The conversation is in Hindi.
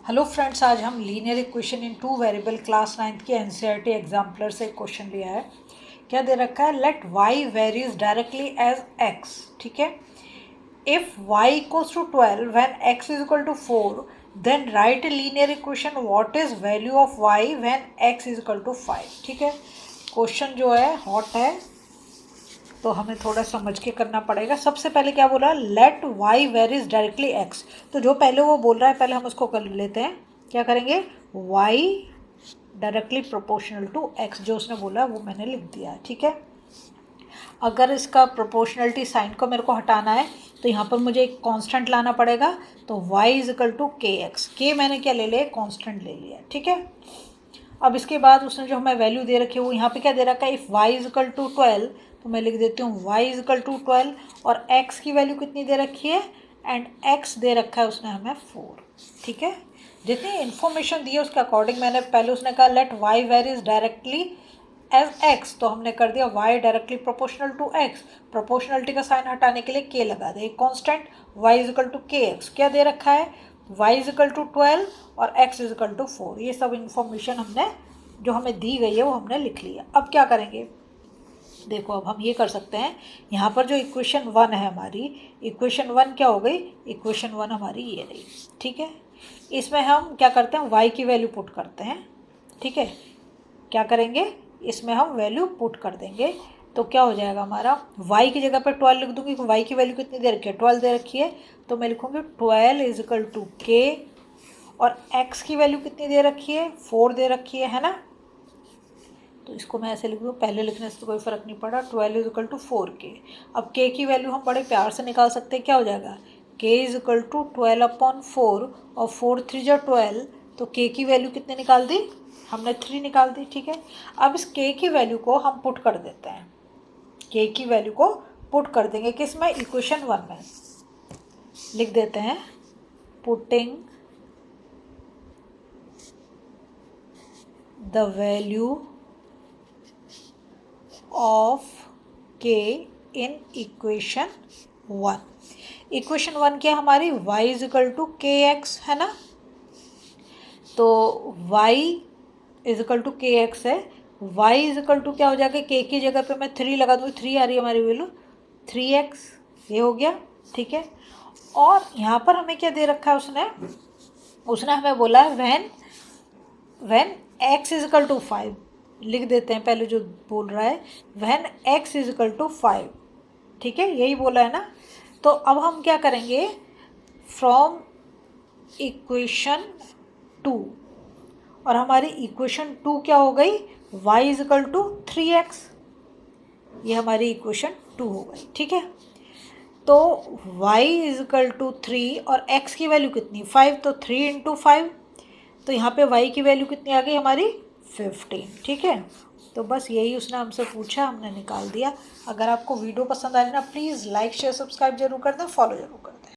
हेलो फ्रेंड्स, आज हम linear equation in two variable class 9th की एनसीईआरटी एग्जाम्पलर से क्वेश्चन लिया है। क्या दे रखा है? Let y varies directly as x। ठीक है, if y equals to 12 when x is equal to 4 then right linear equation what is value of y when x is equal to 5। ठीक है, क्वेश्चन जो है हॉट है तो हमें थोड़ा समझ के करना पड़ेगा। सबसे पहले क्या बोला? Let y varies directly x। तो जो पहले वो बोल रहा है पहले हम उसको कर लेते हैं। क्या करेंगे? y directly proportional to x, जो उसने बोला वो मैंने लिख दिया है। ठीक है, अगर इसका प्रोपोर्शनलिटी साइन को मेरे को हटाना है तो यहाँ पर मुझे एक कांस्टेंट लाना पड़ेगा। तो y is equal to k x. के मैंने क्या ले लिया? कांस्टेंट ले लिया। ठीक है, अब इसके बाद उसने जो हमें वैल्यू दे रखी है वो यहाँ पे क्या दे रखा है? If y is equal to 12, तो मैं लिख देती हूँ y इज इक्वल टू 12 और x की वैल्यू कितनी दे रखी है? एंड x दे रखा है उसने हमें 4। ठीक है, जितनी इन्फॉर्मेशन दी है उसके अकॉर्डिंग मैंने पहले उसने कहा let y varies directly as x, तो हमने कर दिया y directly proportional to x। Proportionality का साइन हटाने के लिए k लगा दे। Constant y is equal to k x क्या दे रखा है? y इज इक्वल टू 12 और x इज इक्वल टू 4। ये सब इन्फॉर्मेशन हमने जो हमें दी गई है वो हमने लिख लिया। अब क्या करेंगे? देखो, अब हम ये कर सकते हैं, यहाँ पर जो इक्वेशन 1 है हमारी, इक्वेशन 1 क्या हो गई? इक्वेशन 1 हमारी ये रही। ठीक है, इसमें हम क्या करते हैं? y की वैल्यू पुट करते हैं। ठीक है, क्या करेंगे? इसमें हम वैल्यू पुट कर देंगे तो क्या हो जाएगा हमारा? y की जगह पर 12 लिख दूंगी। y की वैल्यू कितनी दे रखी है? 12 दे रखी है, तो मैं लिखूंगी 12 इज इक्वल टू के, और x की वैल्यू कितनी दे रखी है? 4 दे रखी है ना। तो इसको मैं ऐसे लिख दूँ, पहले लिखने से तो कोई फ़र्क नहीं पड़ा। 12 इज इक्वल टू 4k। अब k की वैल्यू हम बड़े प्यार से निकाल सकते हैं। क्या हो जाएगा? k इज इक्वल टू 12/4 और 4 3 जो 12, तो k की वैल्यू कितने निकाल दी? हमने 3 निकाल दी। ठीक है, अब इस k की वैल्यू को हम पुट कर देते हैं। k की वैल्यू को पुट कर देंगे किस में? इक्वेशन 1 में। लिख देते हैं putting the value of k in equation 1। Equation 1 क्या हमारी? y is equal to k x है ना। तो y is equal to k x है। y इज इक्वल टू क्या हो जाएगा? k की जगह पे मैं 3 लगा दूँगी। 3 आ रही है हमारी वैल्यू, 3x ये हो गया। ठीक है, और यहाँ पर हमें क्या दे रखा है? उसने हमें बोला है when x is equal to 5। लिख देते हैं पहले जो बोल रहा है, when x is equal to 5। ठीक है, यही बोला है ना। तो अब हम क्या करेंगे? फ्रॉम इक्वेशन 2, और हमारी इक्वेशन 2 क्या हो गई? y is equal to 3x। ये हमारी इक्वेशन 2 हो गई। ठीक है, तो y इज इक्वल टू 3 और x की वैल्यू कितनी? 5, तो 3 इंटू 5, तो यहाँ पे y की वैल्यू कितनी आ गई हमारी? 15। ठीक है, तो बस यही उसने हमसे पूछा, हमने निकाल दिया। अगर आपको वीडियो पसंद आ रही ना, प्लीज़ लाइक शेयर सब्सक्राइब जरूर कर दें, फॉलो जरूर कर दें।